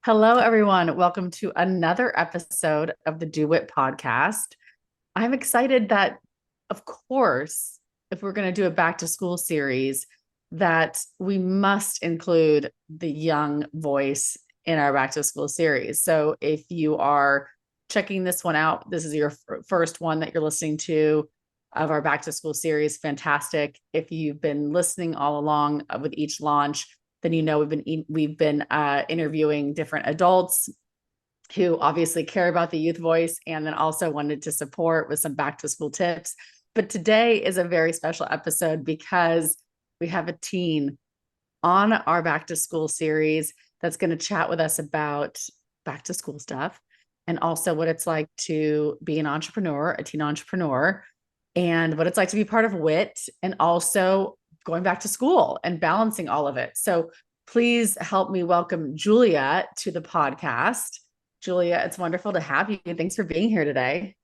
Hello, everyone. Welcome to another episode of the WIT podcast. I'm excited that, of course, if we're going to do a back to school series, that we must include the young voice in our back to school series. So if you are checking this one out, this is your first one that you're listening to of our back to school series. Fantastic. If you've been listening all along with each launch, then you know we've been interviewing different adults who obviously care about the youth voice and then also wanted to support with some back to school tips. But today is a very special episode because we have a teen on our back to school series that's going to chat with us about back to school stuff and also what it's like to be an entrepreneur, a teen entrepreneur, and what it's like to be part of WIT and also going back to school and balancing all of it. So please help me welcome Julia to the podcast. Julia, it's wonderful to have you. Thanks for being here today.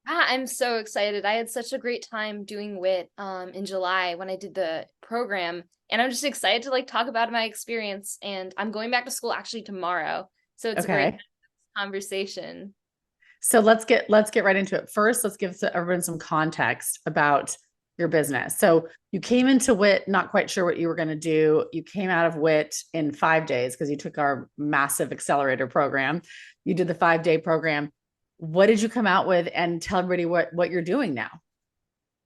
I'm so excited. I had such a great time doing WIT in July when I did the program, and I'm just excited to talk about my experience. And I'm going back to school actually tomorrow, so it's a great Okay. conversation. So let's get right into it. First, let's give everyone some context about your business. So you came into WIT not quite sure what you were going to do. You came out of WIT in 5 days because you took our massive accelerator program. You did the 5 day program. What did you come out with? And tell everybody what you're doing now.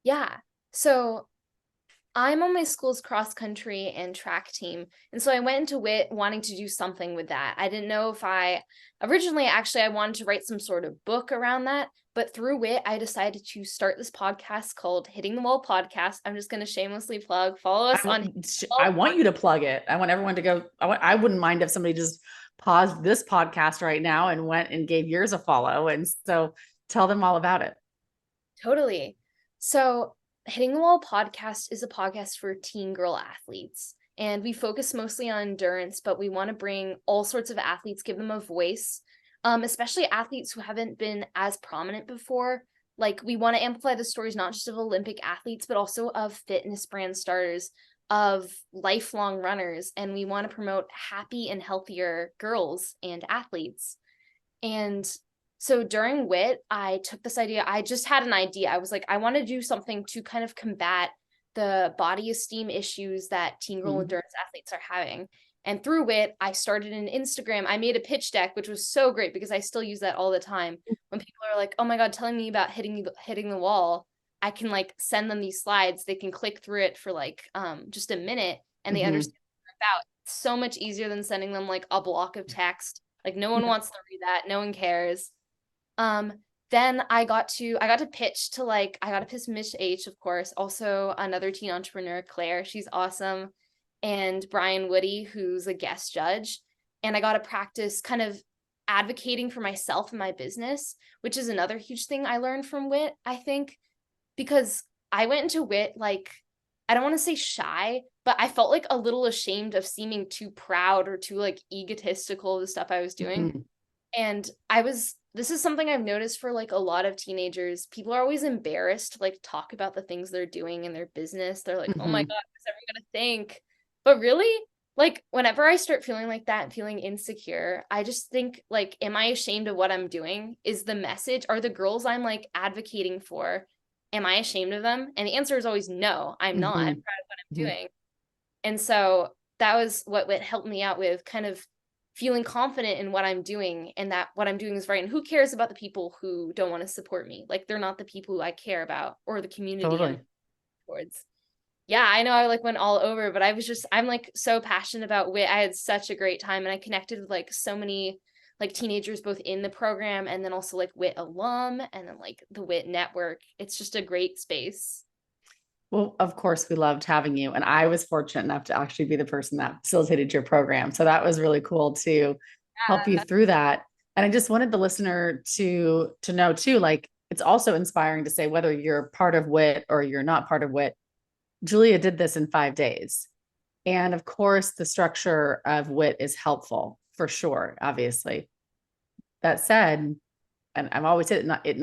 Yeah. So I'm on my school's cross country and track team. And so I went into WIT wanting to do something with that. I didn't know if originally, actually, I wanted to write some sort of book around that. But through WIT, I decided to start this podcast called Hitting the Wall Podcast. I'm just going to shamelessly plug, follow us on Hitting the I Wall. want you to plug it. I want everyone to go. I wouldn't mind if somebody just paused this podcast right now and went and gave yours a follow. And so tell them all about it. Totally. So, Hitting the Wall podcast is a podcast for teen girl athletes. And we focus mostly on endurance, but we want to bring all sorts of athletes, give them a voice, especially athletes who haven't been as prominent before. Like, we want to amplify the stories not just of Olympic athletes, but also of fitness brand starters, of lifelong runners. And we want to promote happy and healthier girls and athletes. And so during WIT, I took this idea. I just had an idea. I was like, I want to do something to kind of combat the body esteem issues that teen girl Mm-hmm. endurance athletes are having. And through WIT, I started an Instagram. I made a pitch deck, which was so great because I still use that all the time. When people are like, "Oh my God, telling me about hitting the wall," I can send them these slides. They can click through it for just a minute, and they Mm-hmm. understand what they're about. It's so much easier than sending them a block of text. Like no one Yeah. wants to read that. No one cares. Um, then I got to pitch to I got to pitch Miss H, of course, also another teen entrepreneur, Claire. She's awesome. And Brian Woody, who's a guest judge. And I got to practice kind of advocating for myself and my business, which is another huge thing I learned from WIT, I think, because I went into WIT I don't want to say shy, but I felt a little ashamed of seeming too proud or too egotistical of the stuff I was doing. Mm-hmm. And this is something I've noticed for a lot of teenagers. People are always embarrassed to talk about the things they're doing in their business. They're like, oh my Mm-hmm. God, what's everyone gonna think? But really, whenever I start feeling like that and feeling insecure, I just think am I ashamed of what I'm doing? Is the message, are the girls I'm advocating for, am I ashamed of them? And the answer is always no, I'm not. I'm proud Mm-hmm. of what I'm doing. And so that was what helped me out with kind of feeling confident in what I'm doing and that what I'm doing is right. And who cares about the people who don't want to support me? They're not the people who I care about or the community I'm Totally. towards. Yeah, I know I went all over, but I'm so passionate about WIT. I had such a great time and I connected with so many teenagers both in the program and then also WIT alum and then the WIT network. It's just a great space. Well, of course, we loved having you. And I was fortunate enough to actually be the person that facilitated your program. So that was really cool to help you Yeah. through that. And I just wanted the listener to know too, like it's also inspiring to say whether you're part of WIT or you're not part of WIT. Julia did this in 5 days. And of course, the structure of WIT is helpful for sure, obviously. That said, and I've always said it's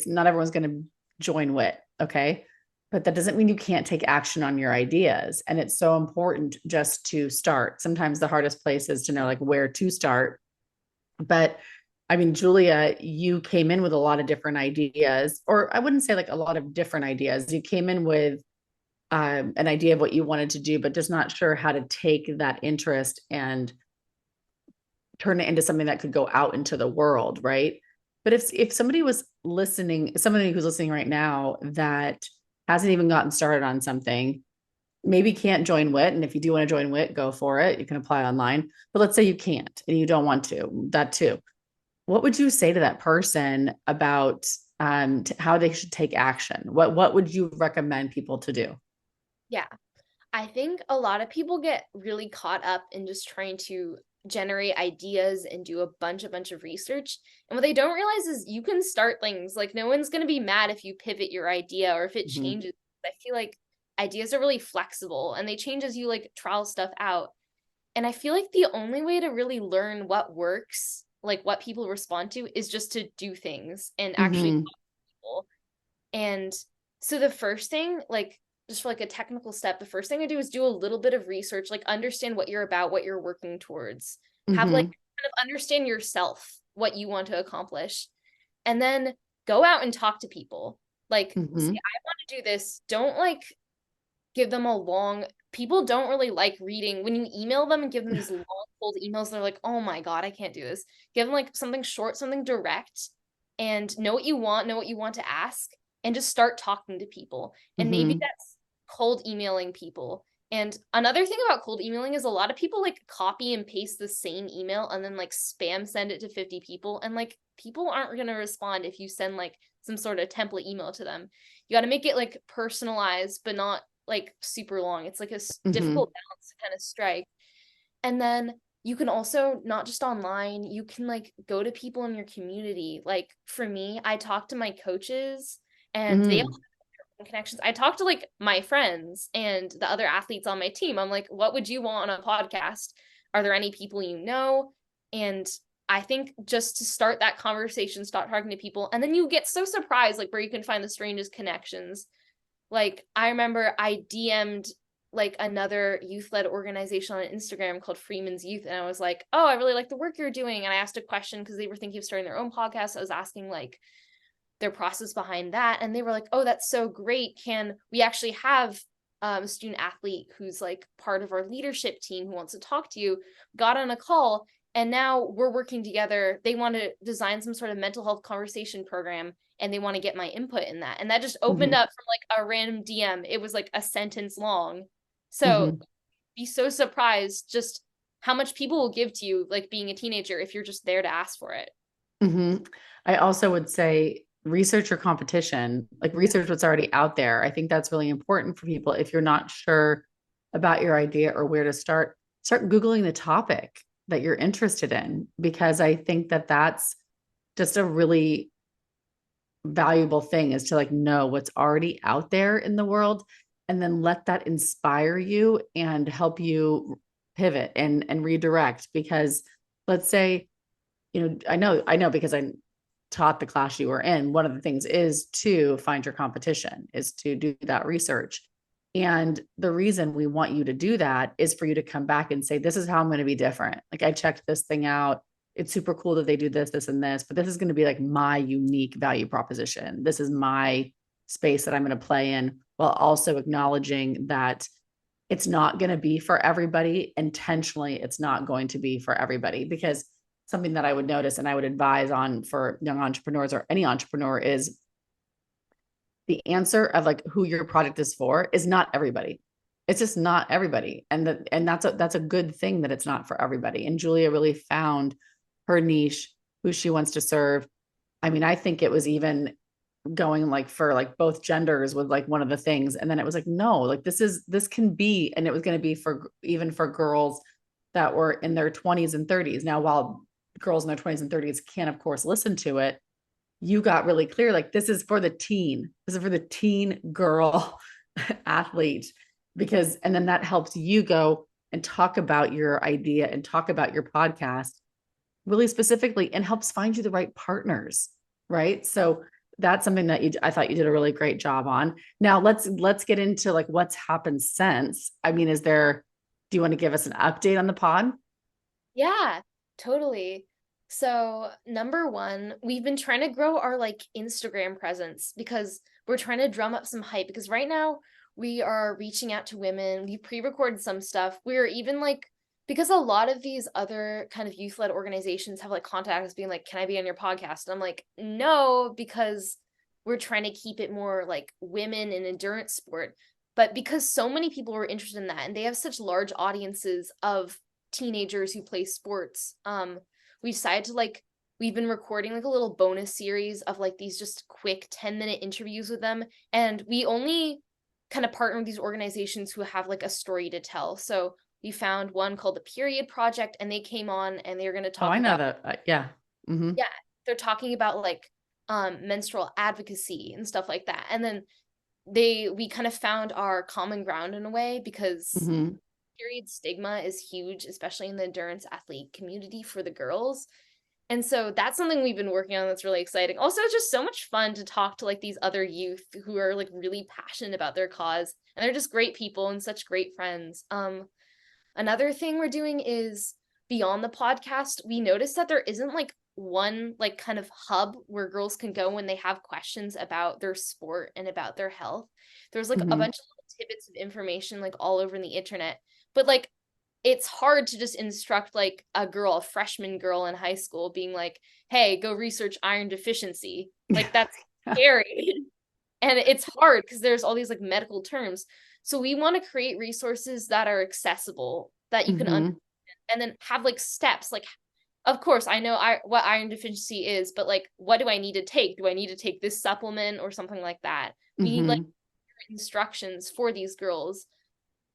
not everyone's going to join WIT, okay? But that doesn't mean you can't take action on your ideas. And it's so important just to start. Sometimes the hardest place is to know like where to start. But I mean, Julia, you came in with a lot of different ideas, or I wouldn't say like a lot of different ideas. You came in with an idea of what you wanted to do, but just not sure how to take that interest and turn it into something that could go out into the world, right? But if somebody was listening, somebody who's listening right now that hasn't even gotten started on something, maybe can't join WIT, and if you do want to join WIT, go for it. You can apply online. But let's say you can't and you don't want to, that too. What would you say to that person about how they should take action? What would you recommend people to do? Yeah. I think a lot of people get really caught up in just trying to generate ideas and do a bunch of research. And what they don't realize is you can start things. Like no one's going to be mad if you pivot your idea or if it Mm-hmm. changes. I feel like ideas are really flexible and they change as you like trial stuff out. And I feel like the only way to really learn what works, like what people respond to, is just to do things and actually Mm-hmm. talk to people. And so the first thing, like just for like a technical step, the first thing I do is do a little bit of research, like understand what you're about, what you're working towards. Have like Mm-hmm. kind of understand yourself, what you want to accomplish. And then go out and talk to people. Like say, Mm-hmm. I want to do this. Don't like give them a long people don't really like reading when you email them and give them these long cold emails. They're like, oh my God, I can't do this. Give them like something short, something direct, and know what you want to ask, and just start talking to people. And maybe Mm-hmm. that's cold emailing people. And another thing about cold emailing is a lot of people like copy and paste the same email and then like spam send it to 50 people. And like people aren't going to respond if you send like some sort of template email to them. You got to make it like personalized, but not like super long. It's like a Mm-hmm. difficult balance to kind of strike. And then you can also not just online, you can like go to people in your community. Like for me, I talk to my coaches and they all Mm-hmm. have connections. I talk to like my friends and the other athletes on my team. I'm like, what would you want on a podcast? Are there any people you know? And I think just to start that conversation, start talking to people, and then you get so surprised, like where you can find the strangest connections. Like I remember I DM'd like another youth-led organization on Instagram called Freeman's Youth, and I was like, "Oh, I really like the work you're doing." And I asked a question because they were thinking of starting their own podcast. I was asking like their process behind that, and they were like, "Oh, that's so great. Can we actually have a student athlete who's like part of our leadership team who wants to talk to you?" Got on a call, and now we're working together. They want to design some sort of mental health conversation program, and they want to get my input in that. And that just opened Mm-hmm. up from like a random DM. It was like a sentence long. So Mm-hmm. be so surprised just how much people will give to you, like being a teenager, if you're just there to ask for it. Mm-hmm. I also would say research your competition, like research what's already out there. I think that's really important for people. If you're not sure about your idea or where to start Googling the topic that you're interested in, because I think that that's just a really valuable thing is to like know what's already out there in the world and then let that inspire you and help you pivot and redirect. Because let's say, I know because I taught the class you were in, one of the things is to find your competition, is to do that research. And the reason we want you to do that is for you to come back and say, this is how I'm going to be different. Like I checked this thing out. It's super cool that they do this, this, and this, but this is going to be like my unique value proposition. This is my space that I'm going to play in, while also acknowledging that it's not going to be for everybody. Intentionally, it's not going to be for everybody, because something that I would notice and I would advise on for young entrepreneurs or any entrepreneur is the answer of like who your product is for is not everybody. It's just not everybody. And that's a good thing that it's not for everybody. And Julia really found her niche, who she wants to serve. I mean, I think it was even going like for like both genders was like one of the things. And then it was like, no, like this can be, and it was going to be for even for girls that were in their 20s and 30s. Now, while girls in their 20s and 30s can of course listen to it, you got really clear, like this is for the teen. This is for the teen girl athlete. Because and then that helps you go and talk about your idea and talk about your podcast really specifically, and helps find you the right partners, right? So that's something that I thought you did a really great job on. Now let's get into like what's happened since. I mean, do you want to give us an update on the pod? Yeah, totally. So, number one, we've been trying to grow our like Instagram presence because we're trying to drum up some hype because right now we are reaching out to women. We pre-recorded some stuff. We're even like because a lot of these other kind of youth-led organizations have like contacted us being like, "Can I be on your podcast?" And I'm like, "No," because we're trying to keep it more like women in endurance sport. But because so many people were interested in that and they have such large audiences of teenagers who play sports, we decided to like we've been recording like a little bonus series of like these just quick 10-minute interviews with them, and we only kind of partner with these organizations who have like a story to tell. So we found one called the Period Project, and they came on and they're going to Oh, talk I know about that. Yeah. Mm-hmm. yeah, they're talking about like menstrual advocacy and stuff like that. And then we kind of found our common ground in a way because Mm-hmm. period stigma is huge, especially in the endurance athlete community for the girls. And so that's something we've been working on that's really exciting. Also, it's just so much fun to talk to like these other youth who are like really passionate about their cause. And they're just great people and such great friends. Another thing we're doing is beyond the podcast, we noticed that there isn't like one like kind of hub where girls can go when they have questions about their sport and about their health. There's like a Mm-hmm. bunch of little tidbits of information like all over the internet, but like it's hard to just instruct like a freshman girl in high school being like, "Hey, go research iron deficiency." Like that's scary. And it's hard because there's all these like medical terms. So we want to create resources that are accessible that you can Mm-hmm. and then have like steps like of course I know what iron deficiency is, but like what do I need to take? Do I need to take this supplement or something like that? We need like Mm-hmm. instructions for these girls.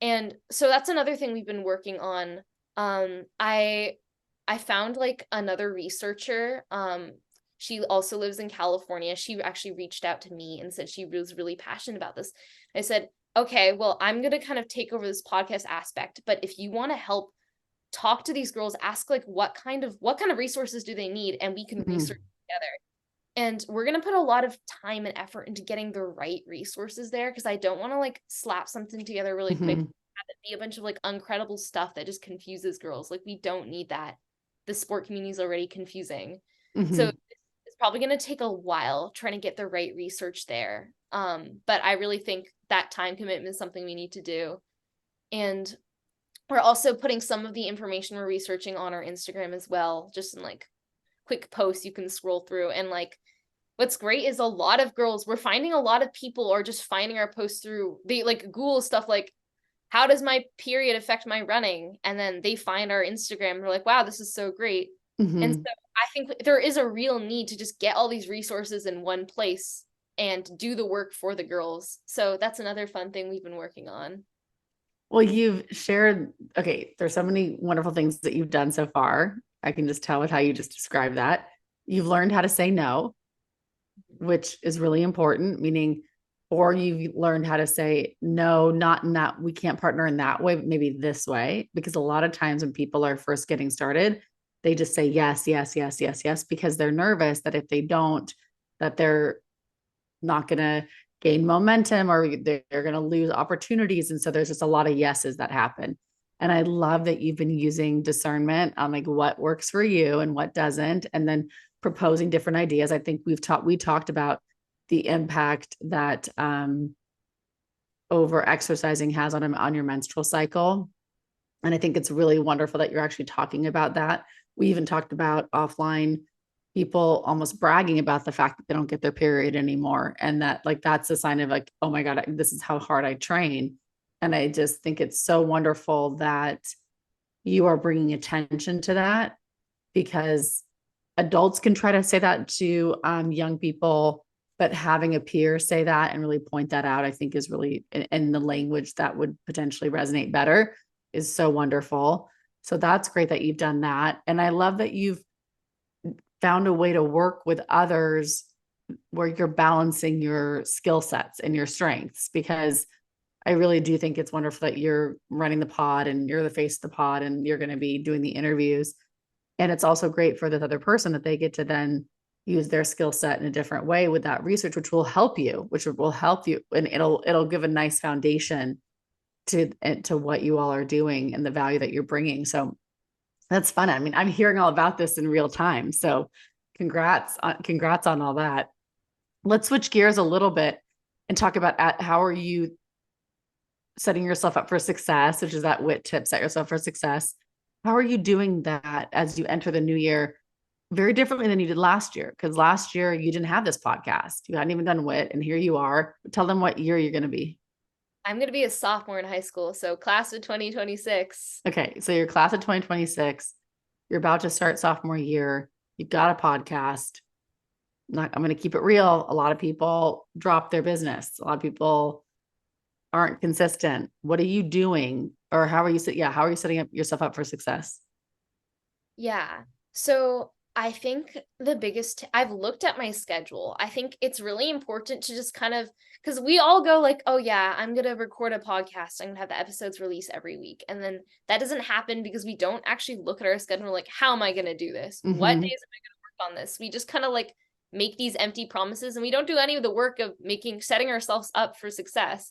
And so that's another thing we've been working on. I found like another researcher. She also lives in California. She actually reached out to me and said she was really passionate about this. I said, "Okay, well, I'm going to kind of take over this podcast aspect, but if you want to help talk to these girls, ask like what kind of resources do they need and we can Mm-hmm. research together." And we're going to put a lot of time and effort into getting the right resources there because I don't want to like slap something together really quick, Mm-hmm. have it be a bunch of like uncredible stuff that just confuses girls. Like we don't need that. The sport community is already confusing. So Mm-hmm. it's probably going to take a while trying to get the right research there. But I really think that time commitment is something we need to do. And we're also putting some of the information we're researching on our Instagram as well, just in like quick posts you can scroll through. And like what's great is a lot of girls, we're finding a lot of people are just finding our posts through they like Google stuff like how does my period affect my running, and then they find our Instagram and they're like, wow, this is so great. And Mm-hmm. so I think there is a real need to just get all these resources in one place and do the work for the girls. So that's another fun thing we've been working on. Well, you've shared, okay, there's so many wonderful things that you've done so far. I can just tell with how you just described that. You've learned how to say no, which is really important, meaning, or you've learned how to say, no, not in that, we can't partner in that way, but maybe this way. Because a lot of times when people are first getting started, they just say yes, yes, yes, yes, yes, because they're nervous that if they don't, that they're not going to gain momentum or they're going to lose opportunities. And so there's just a lot of yeses that happen. And I love that you've been using discernment on like what works for you and what doesn't, and then proposing different ideas. I think we talked about the impact that over exercising has on your menstrual cycle. And I think it's really wonderful that you're actually talking about that. We even talked about offline people almost bragging about the fact that they don't get their period anymore. And that like that's a sign of like, oh my God, this is how hard I train. And I just think it's so wonderful that you are bringing attention to that, because adults can try to say that to young people, but having a peer say that and really point that out, I think is really in the language that would potentially resonate better is so wonderful. So that's great that you've done that. And I love that you've found a way to work with others where you're balancing your skill sets and your strengths, because I really do think it's wonderful that you're running the pod and you're the face of the pod and you're going to be doing the interviews. And it's also great for this other person that they get to then use their skill set in a different way with that research, which will help you. And it'll give a nice foundation to what you all are doing and the value that you're bringing. So That's fun. I mean, I'm hearing all about this in real time. So congrats on all that. Let's switch gears a little bit and talk about how are you setting yourself up for success, which is that WIT tip, set yourself for success. How are you doing that as you enter the new year very differently than you did last year? Because last year you didn't have this podcast. You hadn't even done WIT, and here you are. Tell them what year you're going to be. I'm going to be a sophomore in high school, so class of 2026. Okay, so your class of 2026, you're about to start sophomore year. You've got a podcast. I'm going to keep it real. A lot of people drop their business. A lot of people aren't consistent. What are you doing? Or how are you setting up yourself up for success? Yeah. So I think I've looked at my schedule. I think it's really important to just kind of, because we all go like, oh yeah, I'm going to record a podcast. I'm going to have the episodes released every week. And then that doesn't happen because we don't actually look at our schedule like, how am I going to do this? What days am I going to work on this? We just kind of like make these empty promises and we don't do any of the work of setting ourselves up for success.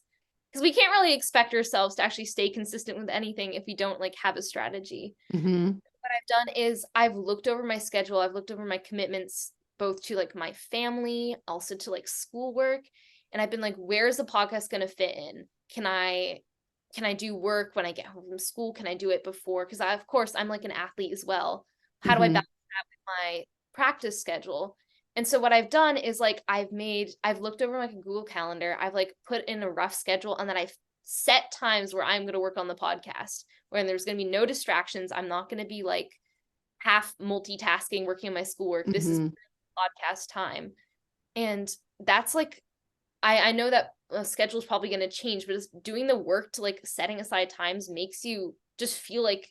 Because we can't really expect ourselves to actually stay consistent with anything if we don't like have a strategy. What I've done is I've looked over my schedule. I've looked over my commitments, both to like my family, also to like schoolwork. And I've been like, where's the podcast going to fit in? Can I do work when I get home from school? Can I do it before? Because of course, I'm like an athlete as well. How do I balance that with my practice schedule? And so what I've done is like, I've looked over my Google Calendar. I've like put in a rough schedule and then I've set times where I'm going to work on the podcast, where there's going to be no distractions. I'm not going to be like half multitasking, working on my schoolwork. This is podcast time. And that's like, I know that a schedule is probably going to change, but just doing the work to like setting aside times makes you just feel like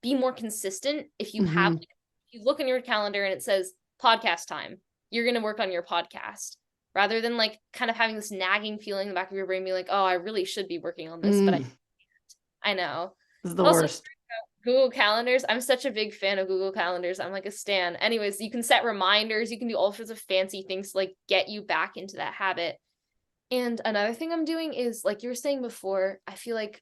be more consistent. If you have, if you look in your calendar and it says podcast time, you're going to work on your podcast rather than like kind of having this nagging feeling in the back of your brain being like, oh, I really should be working on this, but I know. This is the worst. Google Calendars. I'm such a big fan of Google Calendars. I'm like a stan. Anyways, you can set reminders. You can do all sorts of fancy things to like get you back into that habit. And another thing I'm doing is like you were saying before, I feel like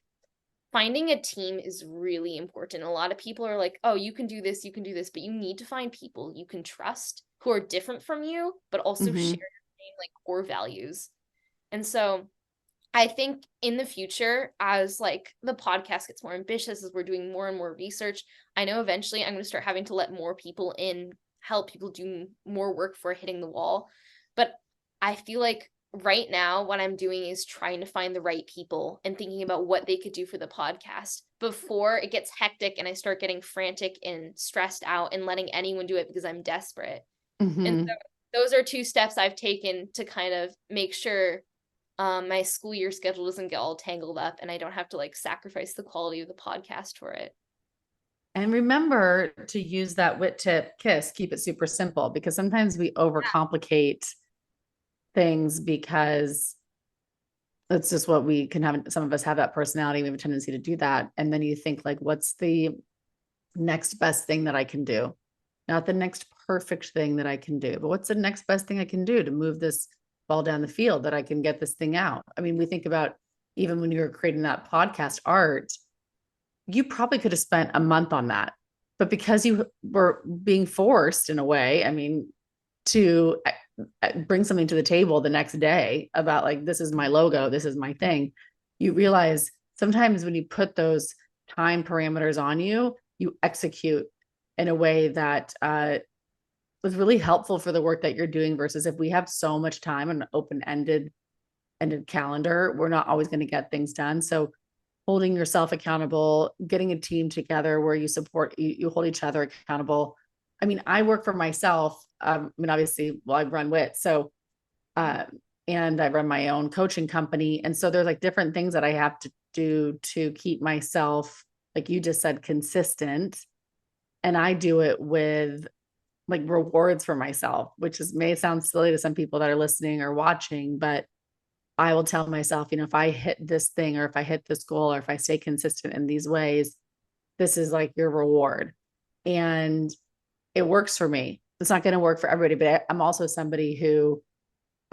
finding a team is really important. A lot of people are like, oh, you can do this, but you need to find people you can trust who are different from you, but also share your same like core values. And so I think in the future, as like the podcast gets more ambitious, as we're doing more and more research, I know eventually I'm going to start having to let more people in, help people do more work for hitting the wall. But I feel like right now, what I'm doing is trying to find the right people and thinking about what they could do for the podcast before it gets hectic and I start getting frantic and stressed out and letting anyone do it because I'm desperate. And so those are two steps I've taken to kind of make sure my school year schedule doesn't get all tangled up and I don't have to like sacrifice the quality of the podcast for it. And remember to use that WIT tip, KISS, keep it super simple, because sometimes we overcomplicate things because it's just what we can have. Some of us have that personality. We have a tendency to do that. And then you think like, what's the next best thing that I can do? Not the next perfect thing that I can do, but what's the next best thing I can do to move this ball down the field, that I can get this thing out? I mean, we think about even when you were creating that podcast art, you probably could have spent a month on that, but because you were being forced in a way, I mean, to bring something to the table the next day about like, this is my logo, this is my thing, you realize sometimes when you put those time parameters on you, you execute in a way that was really helpful for the work that you're doing, versus if we have so much time and an open-ended calendar, we're not always going to get things done. So holding yourself accountable, getting a team together where you support, you hold each other accountable. I mean, I work for myself. I mean, obviously, well, I run WIT. So, and I run my own coaching company. And so there's like different things that I have to do to keep myself, like you just said, consistent. And I do it with like rewards for myself, which may sound silly to some people that are listening or watching, but I will tell myself, you know, if I hit this thing, or if I hit this goal, or if I stay consistent in these ways, this is like your reward. And it works for me. It's not going to work for everybody, but I'm also somebody who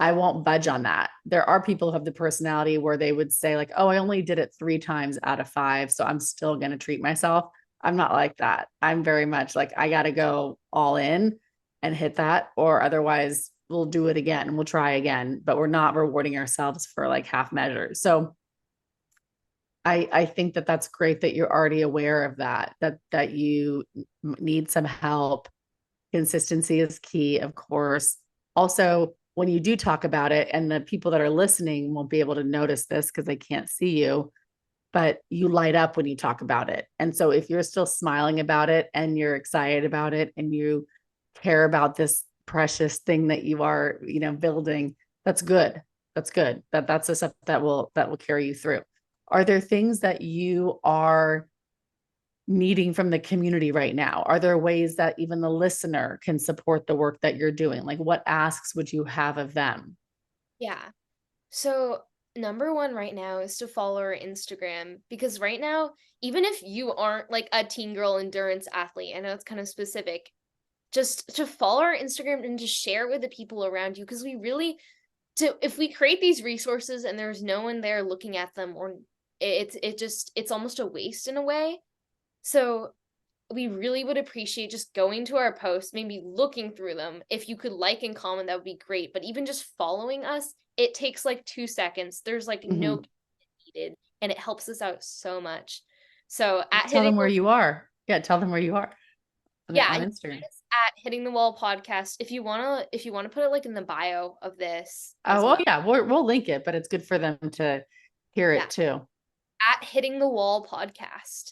I won't budge on that. There are people who have the personality where they would say like, oh, I only did it 3 times out of 5, so I'm still going to treat myself. I'm not like that. I'm very much like, I got to go all in and hit that, or otherwise we'll do it again. We'll try again, but we're not rewarding ourselves for like half measures. So I think that that's great that you're already aware of that you need some help. Consistency is key, of course. Also, when you do talk about it, and the people that are listening won't be able to notice this because they can't see you, but you light up when you talk about it. And so if you're still smiling about it and you're excited about it and you care about this precious thing that you are, building, that's good. That's good. That's the stuff that will carry you through. Are there things that you are needing from the community right now? Are there ways that even the listener can support the work that you're doing? Like, what asks would you have of them? Yeah. So number one right now is to follow our Instagram, because right now, even if you aren't like a teen girl endurance athlete, I know it's kind of specific, just to follow our Instagram and to share with the people around you, because we really, to if we create these resources and there's no one there looking at them, or it's almost a waste in a way. So we really would appreciate just going to our posts, maybe looking through them. If you could like and comment, that would be great. But even just following us, it takes like 2 seconds. There's like no Mm-hmm. needed, and it helps us out so much. So at Tell hitting them where you are. Yeah, tell them where you are yeah, on you Instagram. find us at Hitting the Wall podcast. If you wanna put it like in the bio of this Oh, as well, well. yeah, we'll link it, but it's good for them to hear Yeah, it too. at Hitting the Wall podcast.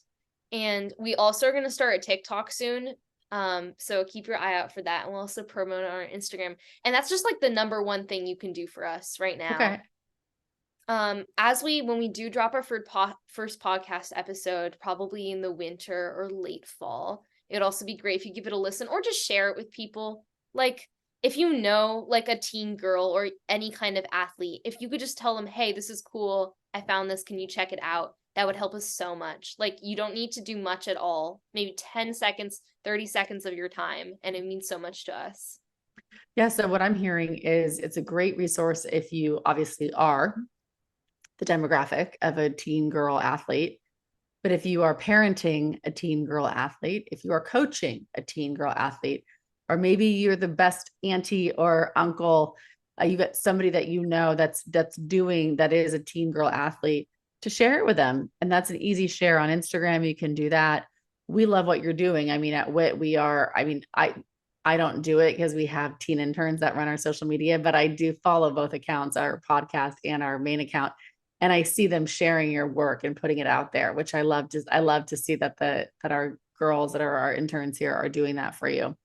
And we also are going to start a TikTok soon. So keep your eye out for that. And we'll also promote on our Instagram. And that's just like the number one thing you can do for us right now. Okay. When we do drop our first podcast episode, probably in the winter or late fall, it'd also be great if you give it a listen or just share it with people. Like, if you know like a teen girl or any kind of athlete, if you could just tell them, hey, this is cool, I found this, can you check it out? That would help us so much. Like, you don't need to do much at all, maybe 10 seconds, 30 seconds of your time, and it means so much to us. Yeah. So what I'm hearing is it's a great resource if you obviously are the demographic of a teen girl athlete. But if you are parenting a teen girl athlete, if you are coaching a teen girl athlete, or maybe you're the best auntie or uncle, you got somebody that you know that is a teen girl athlete, to share it with them. And that's an easy share on Instagram. You can do that. We love what you're doing. I mean, at WIT, I don't do it because we have teen interns that run our social media, but I do follow both accounts, our podcast and our main account, and I see them sharing your work and putting it out there, which I love. Just I love to see that our girls that are our interns here are doing that for you.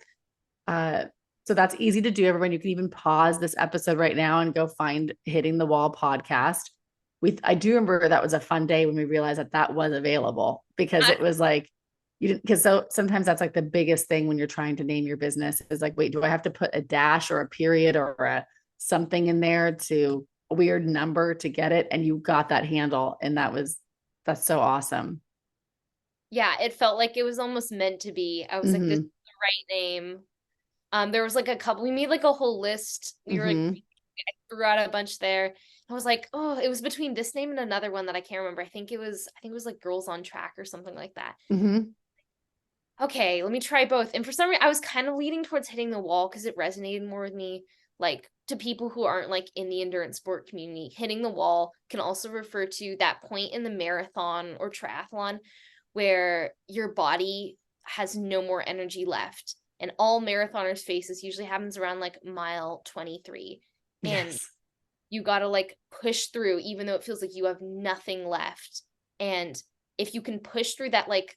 Uh, so that's easy to do, everyone. You can even pause this episode right now and go find Hitting the Wall podcast. I do remember that was a fun day when we realized that was available, because it was like you didn't, because sometimes that's like the biggest thing when you're trying to name your business is like, wait, do I have to put a dash or a period or something in there to a weird number to get it? And you got that handle, and that's so awesome. Yeah, it felt like it was almost meant to be. I was like, this is Mm-hmm. the right name. There was like a couple, we made like a whole list. We were like, Mm-hmm. I threw out a bunch there. I was like, oh, it was between this name and another one that I can't remember. I think it was like Girls on Track or something like that. Mm-hmm. Okay, let me try both. And for some reason, I was kind of leaning towards Hitting the Wall because it resonated more with me. Like, to people who aren't like in the endurance sport community, hitting the wall can also refer to that point in the marathon or triathlon where your body has no more energy left. And all marathoners face this usually happens around like mile 23. And Yes. you got to like push through even though it feels like you have nothing left. And if you can push through that like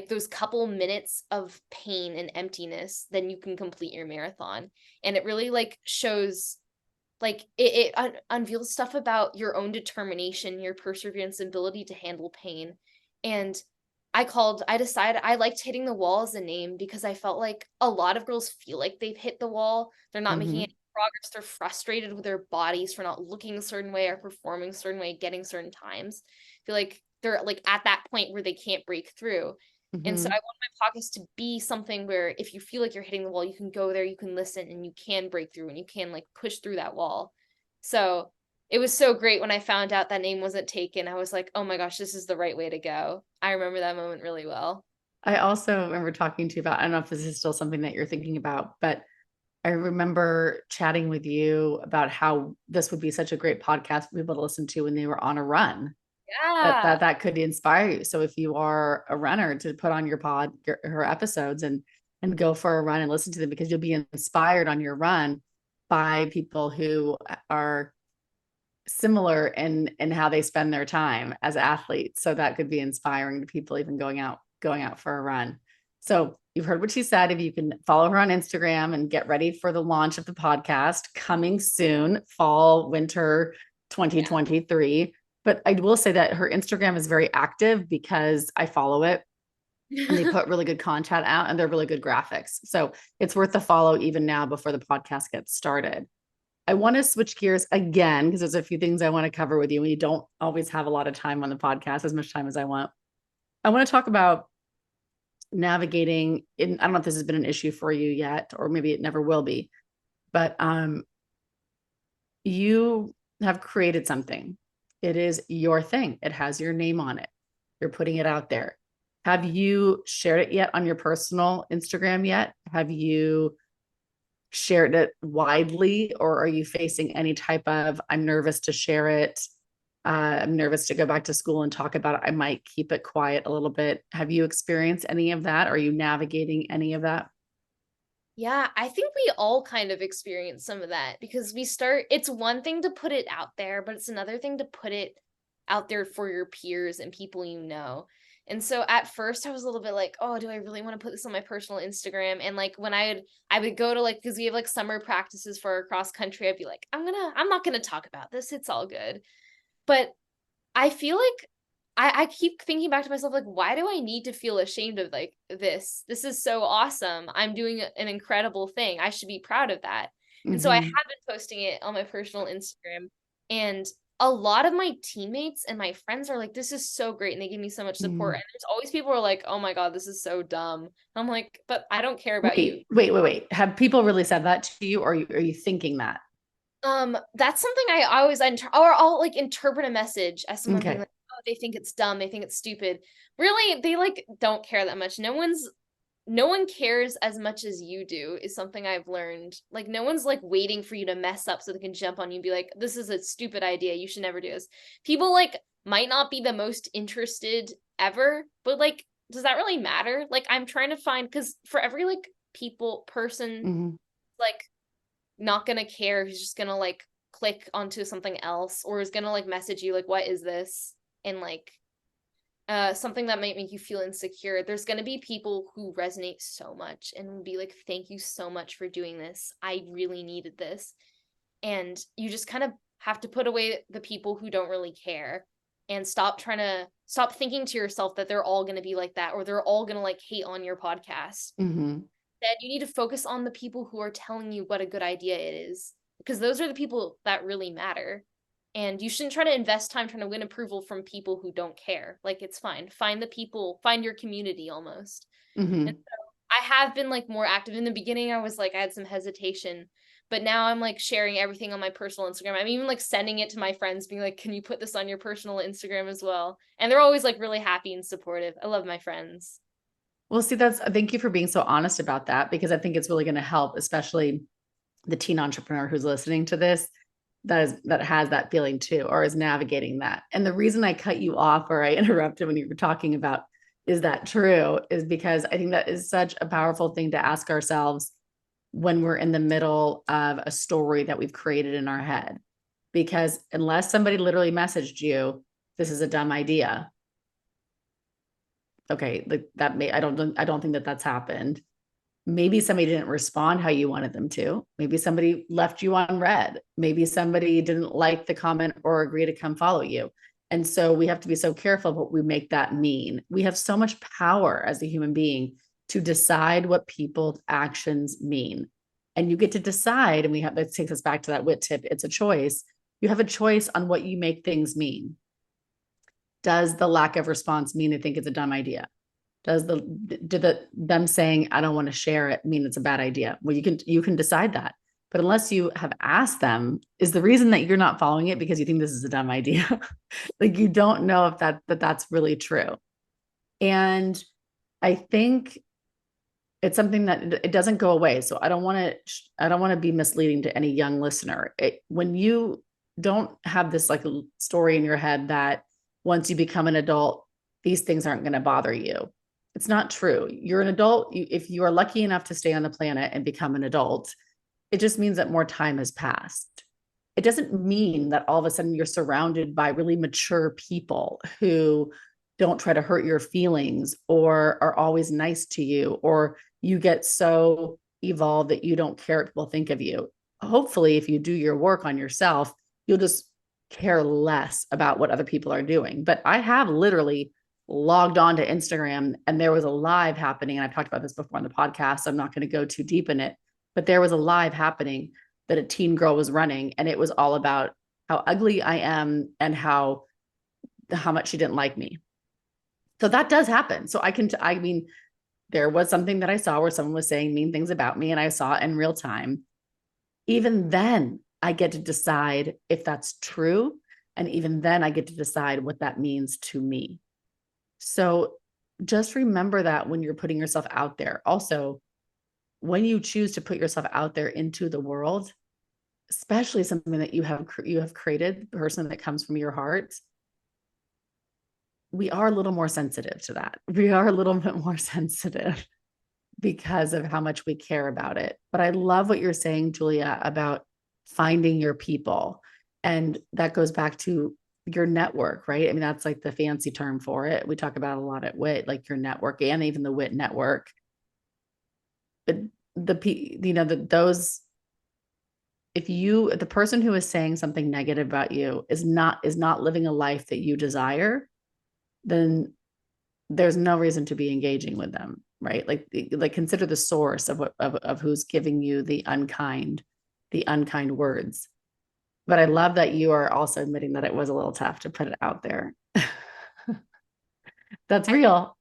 those couple minutes of pain and emptiness, then you can complete your marathon. And it really like shows, like it unveils stuff about your own determination, your perseverance, ability to handle pain. And I decided I liked Hitting the Wall as a name because I felt like a lot of girls feel like they've hit the wall. They're not making Mm-hmm. any progress. They're frustrated with their bodies for not looking a certain way or performing a certain way, getting certain times. I feel like they're like at that point where they can't break through. And so Mm-hmm. I want my podcast to be something where if you feel like you're hitting the wall, you can go there, you can listen, and you can break through and you can like push through that wall. So it was so great when I found out that name wasn't taken. I was like, oh my gosh, this is the right way to go. I remember that moment really well. I also remember talking to you about, I don't know if this is still something that you're thinking about, but I remember chatting with you about how this would be such a great podcast for people to listen to when they were on a run. That Yeah. that could inspire you. So if you are a runner, to put on her episodes and go for a run and listen to them, because you'll be inspired on your run by people who are similar in how they spend their time as athletes. So that could be inspiring to people even going out for a run. So you've heard what she said. If you can follow her on Instagram and get ready for the launch of the podcast coming soon, fall, winter 2023. But I will say that her Instagram is very active because I follow it, and they Yeah. put really good content out, and they're really good graphics. So it's worth the follow even now before the podcast gets started. I want to switch gears again because there's a few things I want to cover with you, and you don't always have a lot of time on the podcast, as much time as I want. I want to talk about navigating in, I don't know if this has been an issue for you yet, or maybe it never will be, but you have created something. It is your thing. It has your name on it. You're putting it out there. Have you shared it yet on your personal Instagram yet? Have you shared it widely, or are you facing any type of, I'm nervous to share it? I'm nervous to go back to school and talk about it. I might keep it quiet a little bit. Have you experienced any of that? Are you navigating any of that? Yeah, I think we all kind of experience some of that because it's one thing to put it out there, but it's another thing to put it out there for your peers and people you know. And so at first I was a little bit like, oh, do I really want to put this on my personal Instagram? And like when I would go to like, because we have like summer practices for our cross country, I'd be like, I'm not gonna talk about this. It's all good. But I feel like I keep thinking back to myself, like, why do I need to feel ashamed of like this? This is so awesome. I'm doing an incredible thing. I should be proud of that. And so I have Mm-hmm. been posting it on my personal Instagram. And a lot of my teammates and my friends are like, this is so great. And they give me so much support. Mm-hmm. And there's always people who are like, oh my God, this is so dumb. I'm like, but I don't care about you. Wait. Have people really said that to you, or are you thinking that? That's something I always or I'll like interpret a message as someone being Okay. like, oh, they think it's dumb, they think it's stupid. Really, they like don't care that much. No one cares as much as you do is something I've learned. Like no one's like waiting for you to mess up so they can jump on you and be like, this is a stupid idea. You should never do this. People like might not be the most interested ever, but like, does that really matter? Like I'm trying to find because for every like person Mm-hmm. like not gonna care who's just gonna like click onto something else or is gonna like message you like what is this and like something that might make you feel insecure. There's gonna be people who resonate so much and will be like, thank you so much for doing this, I really needed this. And you just kind of have to put away the people who don't really care and stop thinking to yourself that they're all going to be like that or they're all going to like hate on your podcast. Mm-hmm. That you need to focus on the people who are telling you what a good idea it is because those are the people that really matter. And you shouldn't try to invest time trying to win approval from people who don't care. Like it's fine. Find the people, find your community almost. And Mm-hmm. so I have been like more active. In the beginning, I was like, I had some hesitation, but now I'm like sharing everything on my personal Instagram. I'm even like sending it to my friends, being like, can you put this on your personal Instagram as well? And they're always like really happy and supportive. I love my friends. Well, see, thank you for being so honest about that, because I think it's really going to help, especially the teen entrepreneur who's listening to this, that has that feeling too, or is navigating that. And the reason I cut you off or I interrupted when you were talking about, is that true, is because I think that is such a powerful thing to ask ourselves when we're in the middle of a story that we've created in our head. Because unless somebody literally messaged you, this is a dumb idea. Okay, like that may, I don't think that that's happened. Maybe somebody didn't respond how you wanted them to. Maybe somebody left you on red. Maybe somebody didn't like the comment or agree to come follow you. And so we have to be so careful what we make that mean. We have so much power as a human being to decide what people's actions mean. And you get to decide, and that takes us back to that WIT tip. It's a choice. You have a choice on what you make things mean. Does the lack of response mean they think it's a dumb idea? Did them saying I don't want to share it mean it's a bad idea? Well, you can decide that. But unless you have asked them, is the reason that you're not following it because you think this is a dumb idea? Like you don't know if that's really true. And I think it's something that it doesn't go away. So I don't want to be misleading to any young listener. When you don't have this like story in your head that once you become an adult, these things aren't going to bother you. It's not true. You're an adult. If you are lucky enough to stay on the planet and become an adult, it just means that more time has passed. It doesn't mean that all of a sudden you're surrounded by really mature people who don't try to hurt your feelings or are always nice to you, or you get so evolved that you don't care what people think of you. Hopefully, if you do your work on yourself, you'll just care less about what other people are doing. But I have literally logged on to Instagram and there was a live happening. And I've talked about this before on the podcast. So I'm not going to go too deep in it, but there was a live happening that a teen girl was running. And it was all about how ugly I am and how much she didn't like me. So that does happen. So I mean, there was something that I saw where someone was saying mean things about me and I saw it in real time. Even then, I get to decide if that's true. And even then, I get to decide what that means to me. So just remember that when you're putting yourself out there. Also, when you choose to put yourself out there into the world, especially something that you have created, the person that comes from your heart, we are a little more sensitive to that. We are a little bit more sensitive because of how much we care about it. But I love what you're saying, Julia, about finding your people. And that goes back to your network, right? I mean, that's like the fancy term for it. We talk about a lot at WIT, like your network and even the WIT network. But those, if the person who is saying something negative about you is not living a life that you desire, then there's no reason to be engaging with them, right? Like consider the source of who's giving you the unkind words. But I love that you are also admitting that it was a little tough to put it out there. That's real.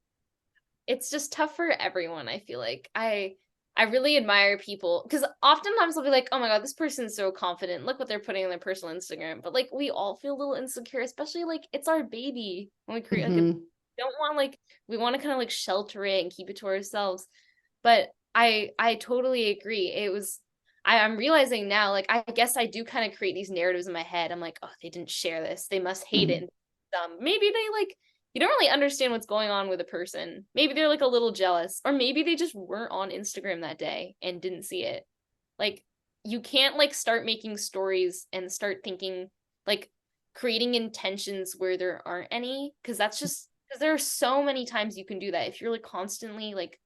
It's just tough for everyone. I feel like I really admire people because oftentimes I'll be like, oh my God, this person's so confident. Look what they're putting on their personal Instagram. But like we all feel a little insecure, especially like it's our baby when we create like Mm-hmm. don't want like we want to kind of like shelter it and keep it to ourselves. But I totally agree. I'm realizing now, like I guess I do kind of create these narratives in my head. I'm like, oh, they didn't share this. They must hate Mm-hmm. it. Maybe they like you don't really understand what's going on with a person. Maybe they're like a little jealous, or maybe they just weren't on Instagram that day and didn't see it. Like you can't like start making stories and start thinking like creating intentions where there aren't any because that's just because there are so many times you can do that if you're like constantly like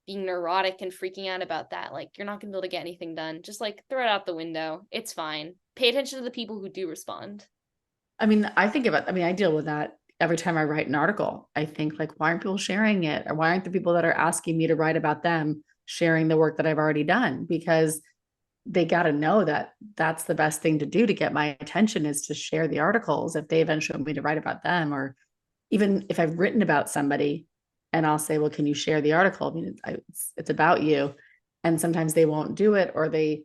being neurotic and freaking out about that, like you're not gonna be able to get anything done. Just like throw it out the window. It's fine. Pay attention to the people who do respond. I mean, I deal with that every time I write an article. I think like, why aren't people sharing it? Or why aren't the people that are asking me to write about them sharing the work that I've already done? Because they got to know that that's the best thing to do to get my attention is to share the articles if they eventually want me to write about them, or even if I've written about somebody and I'll say, well, can you share the article? I mean, it's about you. And sometimes they won't do it, or they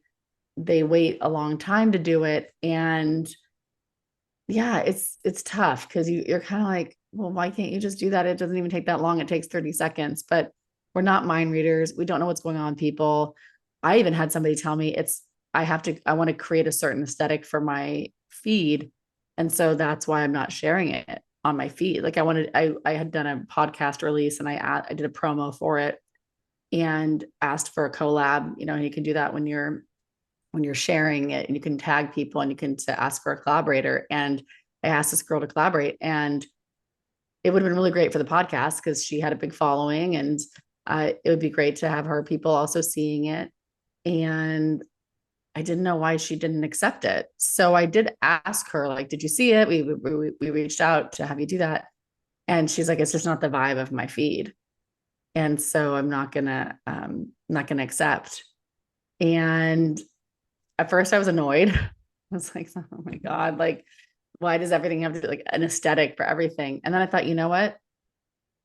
wait a long time to do it. And yeah, it's tough because you're kind of like, well, why can't you just do that? It doesn't even take that long. It takes 30 seconds, but we're not mind readers. We don't know what's going on with people. I even had somebody tell me I want to create a certain aesthetic for my feed. And so that's why I'm not sharing it on my feed. Like I had done a podcast release and I did a promo for it and asked for a collab, and you can do that when you're sharing it, and you can tag people and you can ask for a collaborator. And I asked this girl to collaborate, and it would have been really great for the podcast because she had a big following, and it would be great to have her people also seeing it. And I didn't know why she didn't accept it. So I did ask her, like, did you see it? We reached out to have you do that. And she's like, it's just not the vibe of my feed. And so I'm not gonna accept. And at first I was annoyed. I was like, oh my God, like, why does everything have to be like an aesthetic for everything? And then I thought, you know what?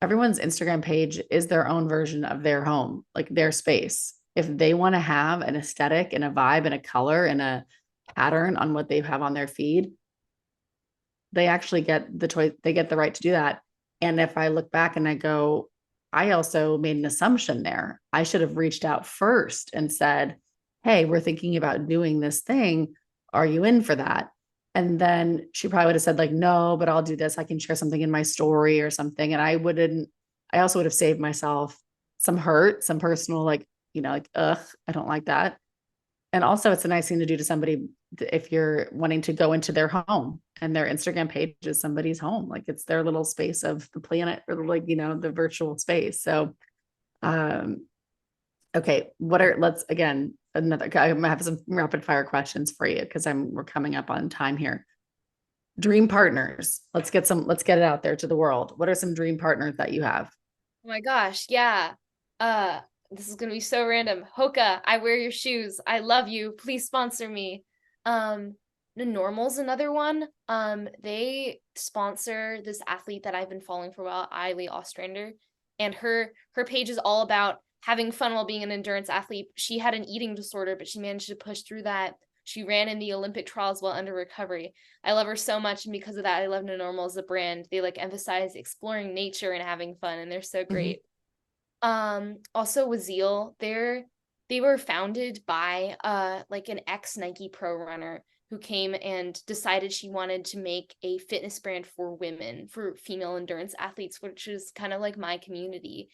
Everyone's Instagram page is their own version of their home, like their space. if they want to have an aesthetic and a vibe and a color and a pattern on what they have on their feed, they actually get the choice, they get the right to do that. And if I look back and I go, I also made an assumption there. I should have reached out first and said, hey, we're thinking about doing this thing. Are you in for that? And then she probably would have said, like, no, but I'll do this. I can share something in my story or something. And I also would have saved myself some hurt, some personal, like, like, ugh, I don't like that. And also, it's a nice thing to do to somebody if you're wanting to go into their home and their Instagram page is somebody's home. Like it's their little space of the planet or like, the virtual space. So, um, okay. Let's again, I'm gonna have some rapid fire questions for you because we're coming up on time here. Dream partners. Let's get it out there to the world. What are some dream partners that you have? Oh my gosh, yeah. Uh, this is gonna be so random. Hoka, I wear your shoes. I love you. Please sponsor me. The Normal's another one. They sponsor this athlete that I've been following for a while, Eiley Ostrander, and her page is all about having fun while being an endurance athlete. She had an eating disorder, but she managed to push through that. She ran in the Olympic trials while under recovery. I love her so much, and because of that, I love No Normal as a brand. They like emphasize exploring nature and having fun, and they're so great. Also Wazeel, they were founded by like an ex Nike pro runner who came and decided she wanted to make a fitness brand for women, for female endurance athletes, which is kind of like my community.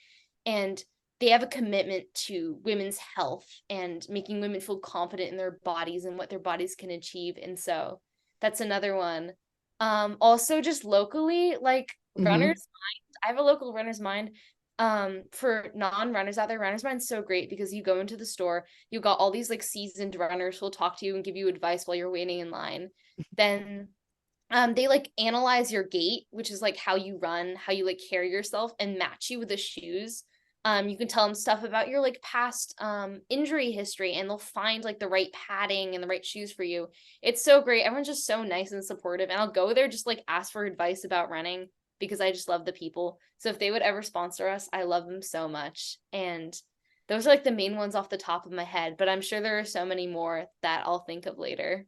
And they have a commitment to women's health and making women feel confident in their bodies and what their bodies can achieve. And so that's another one. Also just locally, like Mm-hmm. Runner's Mind. I have a local Runner's Mind. For non-runners out there, Runner's Mind's so great because you go into the store, you got all these like seasoned runners who'll talk to you and give you advice while you're waiting in line. Then they like analyze your gait, which is like how you run, how you like carry yourself, and match you with the shoes. You can tell them stuff about your like past injury history, and they'll find like the right padding and the right shoes for you. It's so great. Everyone's just so nice and supportive, and I'll go there just like ask for advice about running because I just love the people. So if they would ever sponsor us, I love them so much. And those are like the main ones off the top of my head, but I'm sure there are so many more that I'll think of later.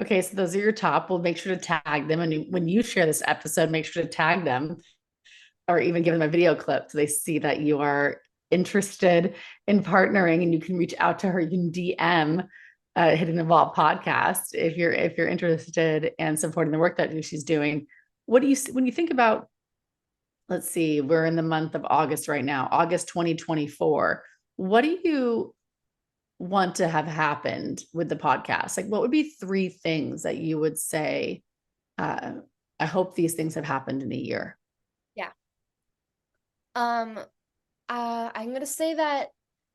Okay, so those are your top. We'll make sure to tag them. And when you share this episode, make sure to tag them or even give them a video clip so they see that you are interested in partnering and you can reach out to her. You can DM Hidden Evolve podcast if you're interested and supporting the work that she's doing. What do you when you think about, let's see, we're in the month of August right now, August 2024. What do you want to have happened with the podcast? Like, what would be three things that you would say, uh, I hope these things have happened in a year? Yeah. Um, I'm gonna say that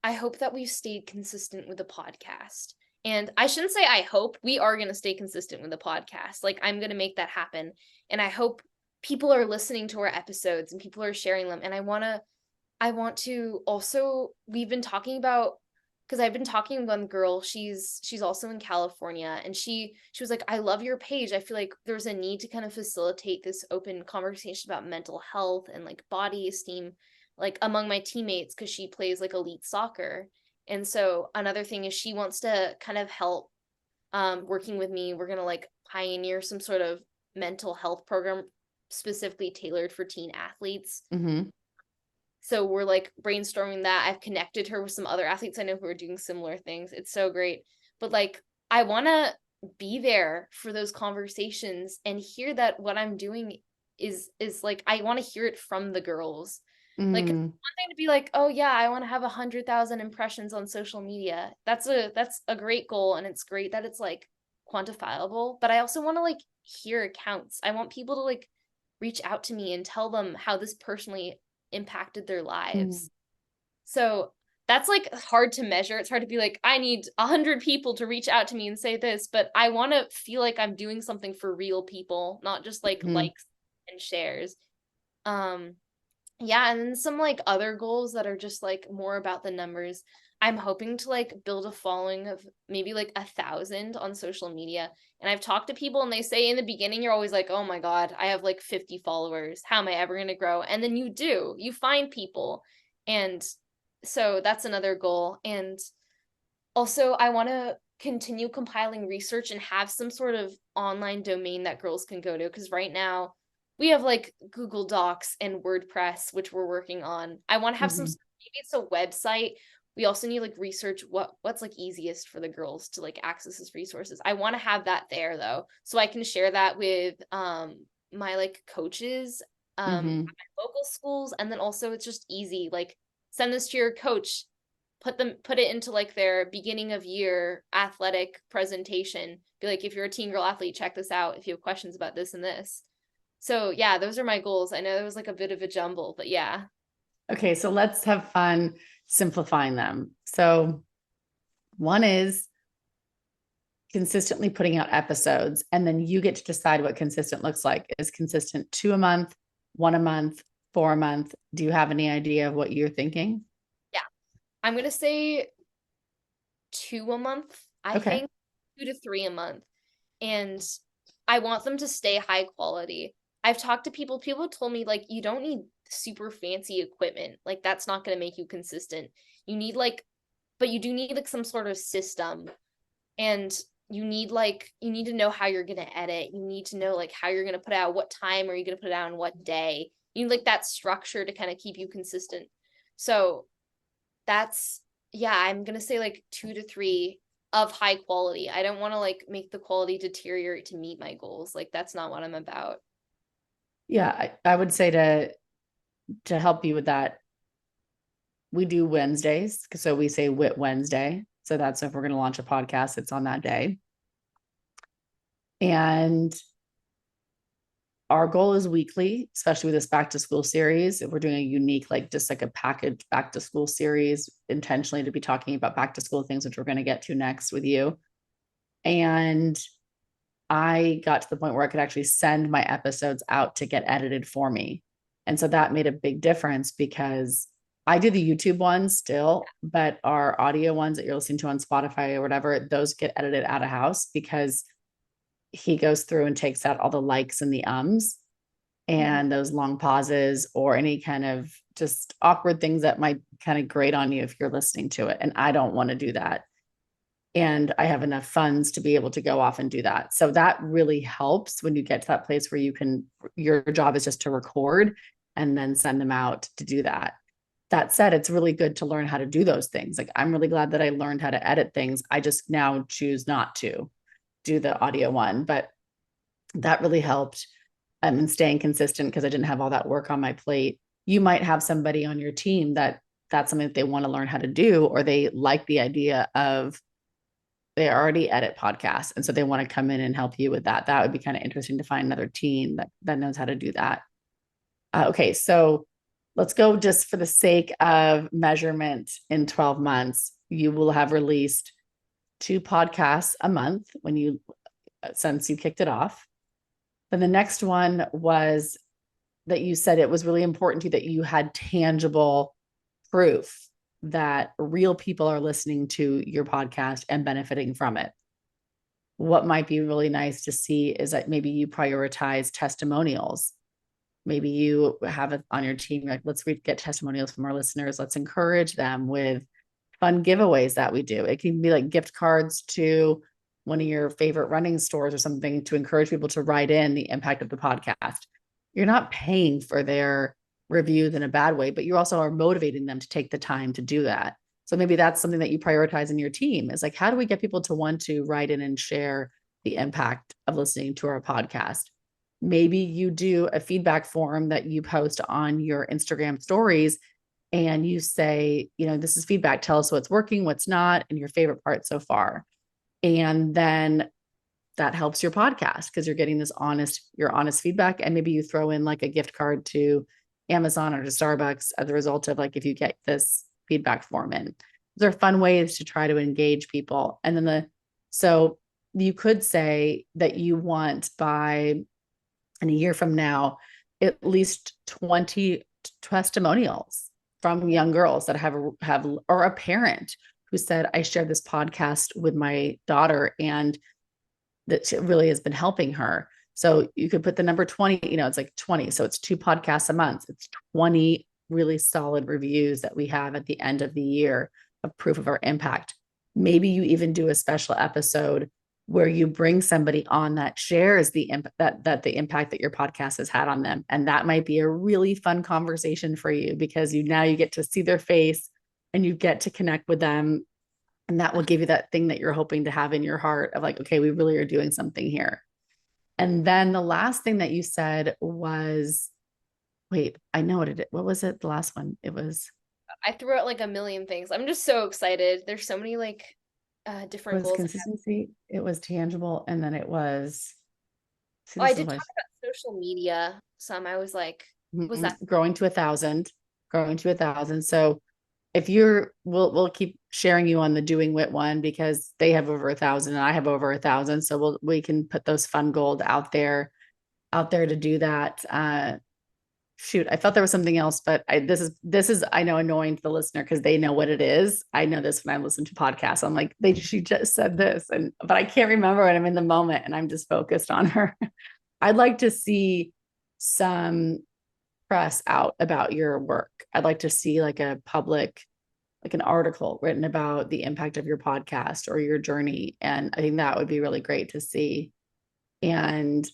I hope that we've stayed consistent with the podcast. And I shouldn't say I hope, we are gonna stay consistent with the podcast. Like I'm gonna make that happen. And I hope people are listening to our episodes and people are sharing them. And I want to also, we've been talking about, because I've been talking with one girl, she's also in California, and she was like, I love your page. I feel like there's a need to kind of facilitate this open conversation about mental health and like body esteem, like among my teammates, because she plays like elite soccer. And so another thing is she wants to kind of help working with me. We're gonna like pioneer some sort of mental health program specifically tailored for teen athletes. Mm-hmm. So we're like brainstorming that. I've connected her with some other athletes I know who are doing similar things. It's so great. But like I want to be there for those conversations and hear that what I'm doing is like I want to hear it from the girls. Like it's Mm-hmm. one thing to be like, "Oh yeah, I want to have 100,000 impressions on social media." That's a great goal, and it's great that it's like quantifiable, but I also want to like hear accounts. I want people to like reach out to me and tell them how this personally impacted their lives. So that's like hard to measure. It's hard to be like, I need 100 people to reach out to me and say this, but I want to feel like I'm doing something for real people, not just like Mm-hmm. likes and shares. Um, yeah, and then some like other goals that are just like more about the numbers. I'm hoping to like build a following of maybe like 1,000 on social media. And I've talked to people and they say in the beginning, you're always like, oh my God, I have like 50 followers. How am I ever going to grow? And then you do, you find people. And So that's another goal. And also, I want to continue compiling research and have some sort of online domain that girls can go to. Because right now, we have like Google Docs and WordPress, which we're working on. I want to have some, Mhm. maybe it's a website. We also need like research what's like easiest for the girls to like access as resources. I want to have that there though, so I can share that with my like coaches at Mhm. my local schools, and then also it's just easy. Like send this to your coach, put it into like their beginning of year athletic presentation. Be like, if you're a teen girl athlete, check this out if you have questions about this and this. So yeah, those are my goals. I know it was like a bit of a jumble, but yeah. Okay, so let's have fun simplifying them. So one is consistently putting out episodes, and then you get to decide what consistent looks like. Is consistent 2 a month, 1 a month, 4 a month? Do you have any idea of what you're thinking? Yeah. I'm gonna say 2 a month, I Okay. think, 2 to 3 a month. And I want them to stay high quality. I've talked to people told me like you don't need super fancy equipment. Like that's not going to make you consistent. You need like but you do need like some sort of system, and you need to know how you're going to edit. You need to know like how you're going to put out, what time are you going to put it out on what day. You need like that structure to kind of keep you consistent. So that's yeah, I'm gonna say like 2 to 3 of high quality. I don't want to like make the quality deteriorate to meet my goals. Like that's not what I'm about. Yeah, I would say to help you with that, we do Wednesdays. So we say WIT Wednesday. So that's if we're going to launch a podcast, it's on that day. And our goal is weekly, especially with this back to school series. If we're doing a unique, like just like a package back to school series, intentionally to be talking about back to school things, which we're going to get to next with you. And I got to the point where I could actually send my episodes out to get edited for me. And so that made a big difference because I do the YouTube ones still, but our audio ones that you're listening to on Spotify or whatever, those get edited out of house because he goes through and takes out all the likes and the ums Mhm. and those long pauses or any kind of just awkward things that might kind of grate on you if you're listening to it. And I don't want to do that. And I have enough funds to be able to go off and do that. So that really helps when you get to that place where you can, your job is just to record and then send them out to do that. That said, it's really good to learn how to do those things. Like I'm really glad that I learned how to edit things. I just now choose not to do the audio one, but that really helped and staying consistent because I didn't have all that work on my plate. You might have somebody on your team that that's something that they want to learn how to do, or they like the idea of they already edit podcasts. And so they want to come in and help you with that. That would be kind of interesting to find another team that knows how to do that. Okay. So let's go just for the sake of measurement in 12 months, you will have released 2 podcasts a month since you kicked it off. Then the next one was that you said it was really important to you that you had tangible proof that real people are listening to your podcast and benefiting from it. What might be really nice to see is that maybe you prioritize testimonials. Maybe you have it on your team, like, let's get testimonials from our listeners. Let's encourage them with fun giveaways that we do. It can be like gift cards to one of your favorite running stores or something to encourage people to write in the impact of the podcast. You're not paying for their reviews in a bad way, but you also are motivating them to take the time to do that. So maybe that's something that you prioritize in your team is like, how do we get people to want to write in and share the impact of listening to our podcast? Maybe you do a feedback form that you post on your Instagram stories and you say, this is feedback. Tell us what's working, what's not, and your favorite part so far. And then that helps your podcast because you're getting your honest feedback. And maybe you throw in like a gift card to Amazon or to Starbucks as a result of like, if you get this feedback form in. Those are fun ways to try to engage people. And then so you could say that you want by in a year from now, at least 20 testimonials from young girls that have or a parent who said, I shared this podcast with my daughter and that really has been helping her. So you could put the number 20, it's like 20. So it's 2 podcasts a month. It's 20 really solid reviews that we have at the end of the year of proof of our impact. Maybe you even do a special episode where you bring somebody on that shares the that the impact that your podcast has had on them. And that might be a really fun conversation for you, because you get to see their face and you get to connect with them. And that will give you that thing that you're hoping to have in your heart of like, okay, we really are doing something here. And then the last thing that you said was, wait, I know what it is. What was it? The last one. I threw out like a million things. I'm just so excited. There's so many like it different was goals. consistency. It was tangible. And then it was, see, Oh, I this is did what talk about social media some. I was like, was that growing to 1,000, growing to 1,000. So if we'll keep sharing you on the Doing WIT one, because they have over 1,000 and I have over 1,000. So we can put those fun gold out there to do that. Shoot, I thought there was something else, but this is I know annoying to the listener because they know what it is. I know this when I listen to podcasts. I'm like, she just said this, but I can't remember when I'm in the moment and I'm just focused on her. I'd like to see some press out about your work. I'd like to see like a public, like an article written about the impact of your podcast or your journey. And I think that would be really great to see. And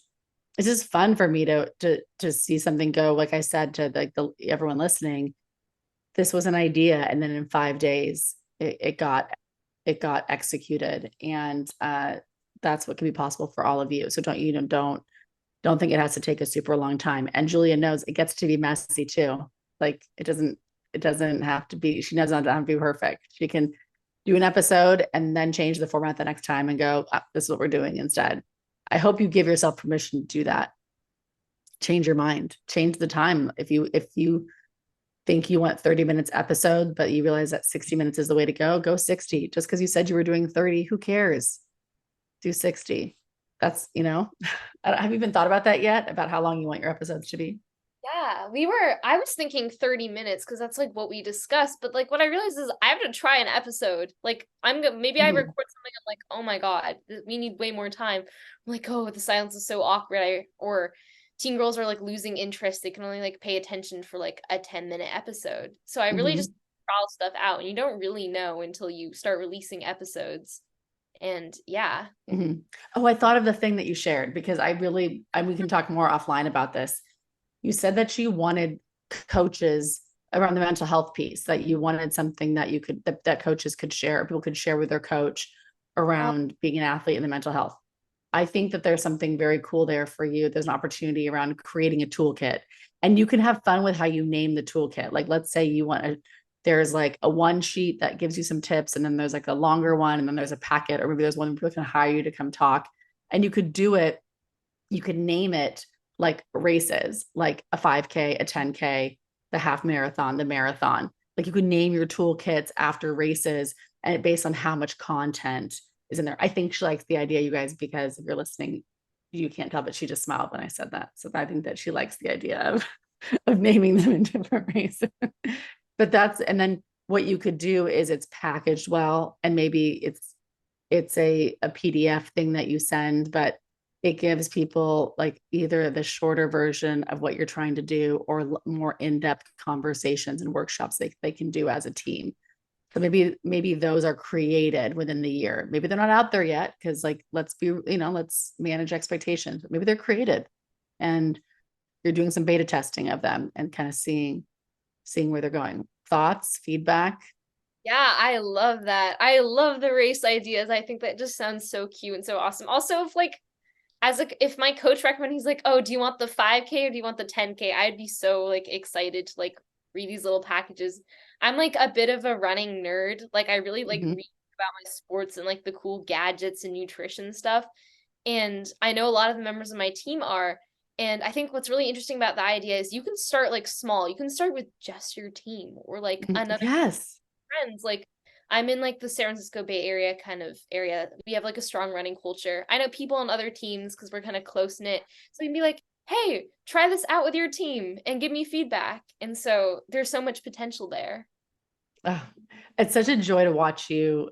it's just fun for me to see something go, like I said, to like everyone listening. This was an idea, and then in 5 days it got executed. And that's what can be possible for all of you. So don't think it has to take a super long time. And Julia knows it gets to be messy too. Like it doesn't have to be, she doesn't have to be perfect. She can do an episode and then change the format the next time and go, this is what we're doing instead. I hope you give yourself permission to do that. Change your mind, change the time. If you think you want 30 minutes episode, but you realize that 60 minutes is the way to go 60. Just because you said you were doing 30, who cares? Do 60. That's, have you even thought about that yet? About how long you want your episodes to be? Yeah, I was thinking 30 minutes because that's like what we discussed. But like what I realized is I have to try an episode. Like maybe I record something. I'm like, oh my God, we need way more time. I'm like, oh, the silence is so awkward. Or teen girls are like losing interest. They can only like pay attention for like a 10-minute episode. So I really just trial stuff out, and you don't really know until you start releasing episodes. And yeah. Oh, I thought of the thing that you shared, because we can talk more offline about this. You said that you wanted coaches around the mental health piece, that you wanted something that that coaches could share, or people could share with their coach around being an athlete and the mental health. I think that there's something very cool there for you. There's an opportunity around creating a toolkit, and you can have fun with how you name the toolkit. Like, let's say there's like a one sheet that gives you some tips, and then there's like a longer one, and then there's a packet, or maybe there's one people can hire you to come talk. And you could name it like races, like a 5K, a 10K, the half marathon, the marathon. Like you could name your toolkits after races, and based on how much content is in there. I think she likes the idea, you guys, because if you're listening, you can't tell, but she just smiled when I said that. So I think that she likes the idea of naming them in different races. And then what you could do is it's packaged well, and maybe it's a PDF thing that you send, but it gives people like either the shorter version of what you're trying to do, or more in-depth conversations and workshops they can do as a team. So maybe those are created within the year. Maybe they're not out there yet, because like, let's manage expectations. But maybe they're created, and you're doing some beta testing of them and kind of seeing where they're going. Thoughts, feedback? Yeah, I love that. I love the race ideas. I think that just sounds so cute and so awesome. Also, if my coach recommended, he's like, "Oh, do you want the 5K or do you want the 10K?" I'd be so like excited to like read these little packages. I'm like a bit of a running nerd. Like I really like reading about my sports and like the cool gadgets and nutrition stuff. And I know a lot of the members of my team are. And I think what's really interesting about the idea is you can start like small. You can start with just your team or like another Yes. friends. Like I'm in like the San Francisco Bay Area kind of area. We have like a strong running culture. I know people on other teams because we're kind of close knit. So you can be like, hey, try this out with your team and give me feedback. And so there's so much potential there. Oh, it's such a joy to watch you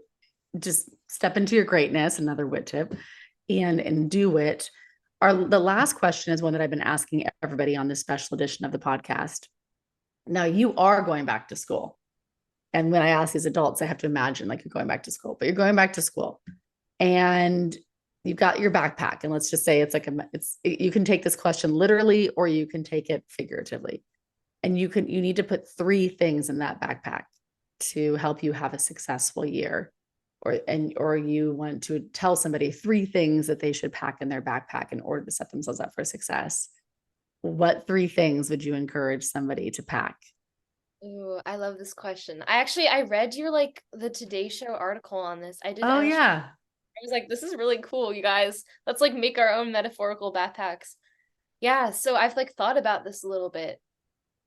just step into your greatness. Another WIT tip, and do it. The last question is one that I've been asking everybody on this special edition of the podcast. Now you are going back to school. And when I ask these adults, I have to imagine like you're going back to school, but you're going back to school and you've got your backpack. And let's just say it's like you can take this question literally or you can take it figuratively. And you need to put three things in that backpack to help you have a successful year. Or you want to tell somebody three things that they should pack in their backpack in order to set themselves up for success. What three things would you encourage somebody to pack? Ooh, I love this question. I read your like the Today Show article on this. Oh yeah. I was like, this is really cool, you guys. Let's like make our own metaphorical backpacks. Yeah, so I've like thought about this a little bit.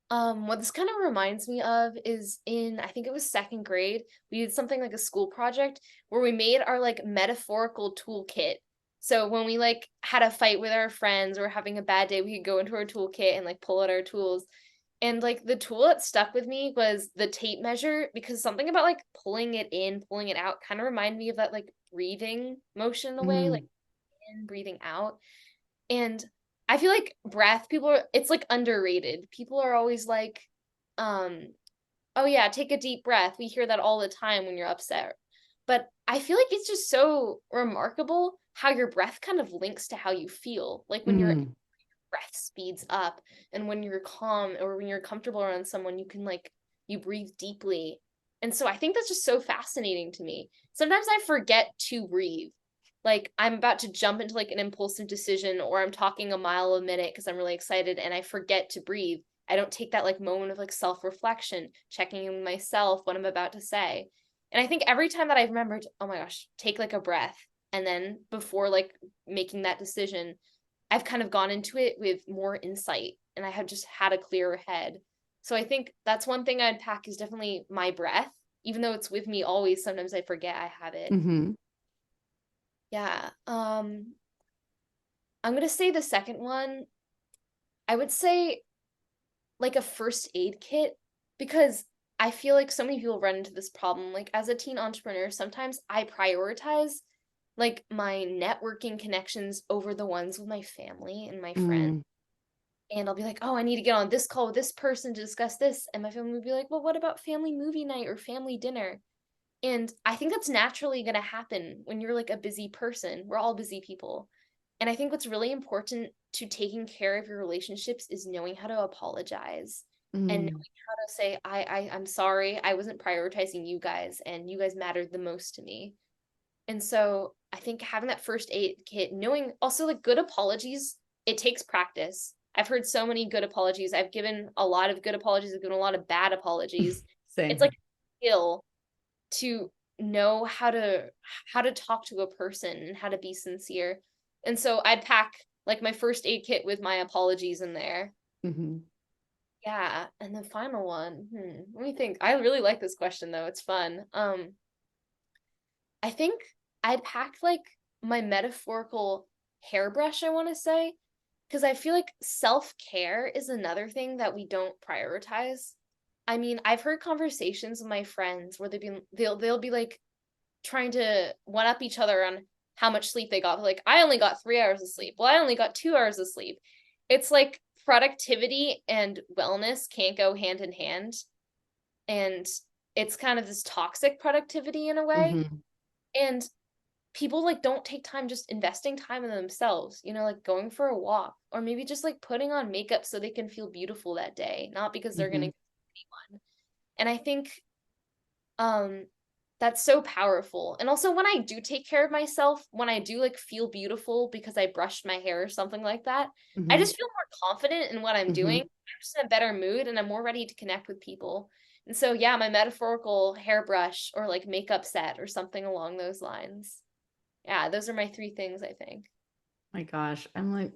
What this kind of reminds me of is in, I think it was second grade, we did something like a school project where we made our like metaphorical toolkit. So when we like had a fight with our friends or having a bad day, we could go into our toolkit and like pull out our tools. And like the tool that stuck with me was the tape measure because something about like pulling it in, pulling it out kind of reminded me of that like breathing motion in a way, like Mm, in, breathing out. And I feel like breath, people are, it's like underrated. People are always like, um, oh yeah, take a deep breath. We hear that all the time when you're upset. But I feel like it's just so remarkable how your breath kind of links to how you feel. Like when your mm, breath speeds up and when you're calm or when you're comfortable around someone, you can like, you breathe deeply. And so I think that's just so fascinating to me. Sometimes I forget to breathe. Like I'm about to jump into like an impulsive decision or I'm talking a mile a minute because I'm really excited and I forget to breathe. I don't take that like moment of like self-reflection, checking in with myself what I'm about to say. And I think every time that I've remembered, oh my gosh, take like a breath and then before like making that decision, I've kind of gone into it with more insight and I have just had a clearer head. So I think that's one thing I'd pack is definitely my breath. Even though it's with me always, sometimes I forget I have it. mm-hmm. Yeah. I'm gonna say the second one, I would say like a first aid kit because I feel like so many people run into this problem. Like as a teen entrepreneur, sometimes I prioritize like my networking connections over the ones with my family and my friends. Mm, And I'll be like, oh, I need to get on this call with this person to discuss this. And my family would be like, well, what about family movie night or family dinner? And I think that's naturally going to happen when you're like a busy person. We're all busy people. And I think what's really important to taking care of your relationships is knowing how to apologize and knowing mm, how to say, I'm sorry, I wasn't prioritizing you guys, and you guys mattered the most to me. And so I think having that first aid kit, knowing also like good apologies, it takes practice. I've heard so many good apologies. I've given a lot of good apologies. I've given a lot of bad apologies. It's like same. a skill to know how to talk to a person and how to be sincere. And so I'd pack like my first aid kit with my apologies in there. Mm-hmm. Yeah, and the final one. Let me think. I really like this question though. It's fun. I think I'd pack like my metaphorical hairbrush, I want to say, because I feel like self-care is another thing that we don't prioritize. I mean, I've heard conversations with my friends where they'll be like trying to one up each other on how much sleep they got. Like, I only got 3 hours of sleep. Well, I only got 2 hours of sleep. It's like productivity and wellness can't go hand in hand. And it's kind of this toxic productivity in a way. Mm-hmm. And people like don't take time just investing time in themselves, like going for a walk or maybe just like putting on makeup so they can feel beautiful that day, not because they're going Mm-hmm. to anyone. And I think um that's so powerful. And also when I do take care of myself, when I do like feel beautiful because I brushed my hair or something like that, I Mm-hmm. just feel more confident in what I'm doing. Mm-hmm. I'm just in a better mood and I'm more ready to connect with people. And so yeah, my metaphorical hairbrush or like makeup set or something along those lines. Yeah, those are my three things, I think. My gosh, I'm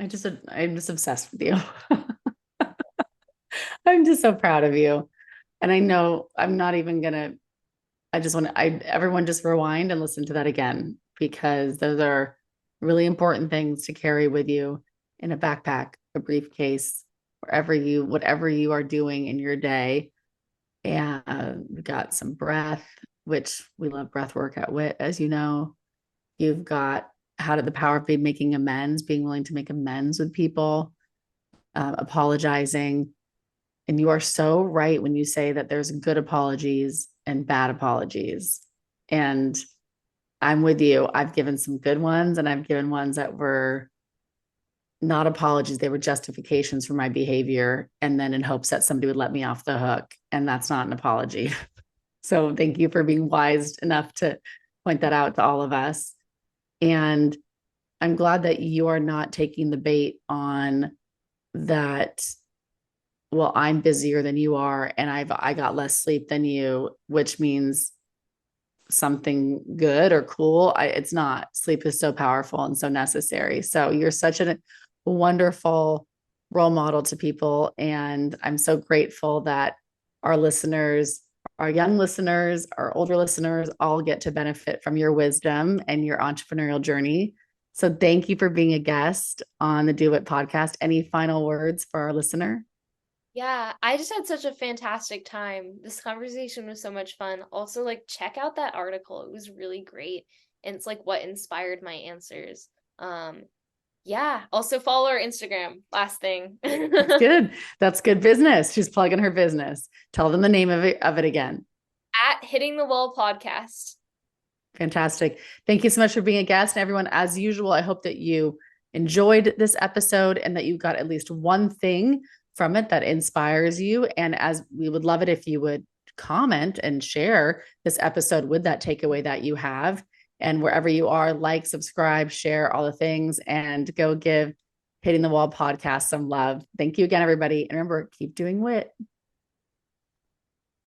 just obsessed with you. I'm just so proud of you. And I know I'm not even gonna, I just want to, everyone just rewind and listen to that again because those are really important things to carry with you in a backpack, a briefcase, whatever you are doing in your day. And we got some breath, which we love breath work at WIT, as you know. You've got how did the power of making amends, being willing to make amends with people, apologizing. And you are so right when you say that there's good apologies and bad apologies. And I'm with you. I've given some good ones and I've given ones that were not apologies. They were justifications for my behavior. And then in hopes that somebody would let me off the hook. And that's not an apology. So thank you for being wise enough to point that out to all of us. And I'm glad that you are not taking the bait on that. Well, I'm busier than you are, and I got less sleep than you, which means something good or cool. It's not. Sleep is so powerful and so necessary. So you're such a wonderful role model to people. And I'm so grateful that our listeners, our young listeners, our older listeners all get to benefit from your wisdom and your entrepreneurial journey. So thank you for being a guest on the Do It podcast. Any final words for our listener? Yeah, I just had such a fantastic time. This conversation was so much fun. Also, like, check out that article. It was really great. And it's like what inspired my answers. Um, yeah. Also follow our Instagram. Last thing. That's good. That's good business. She's plugging her business. Tell them the name of it again. At Hitting the Wall Podcast. Fantastic. Thank you so much for being a guest. And everyone, as usual, I hope that you enjoyed this episode and that you got at least one thing from it that inspires you. And as we would love it if you would comment and share this episode with that takeaway that you have. And wherever you are, like, subscribe, share all the things, and go give Hitting the Wall podcast some love. Thank you again, everybody. And remember, keep doing WIT.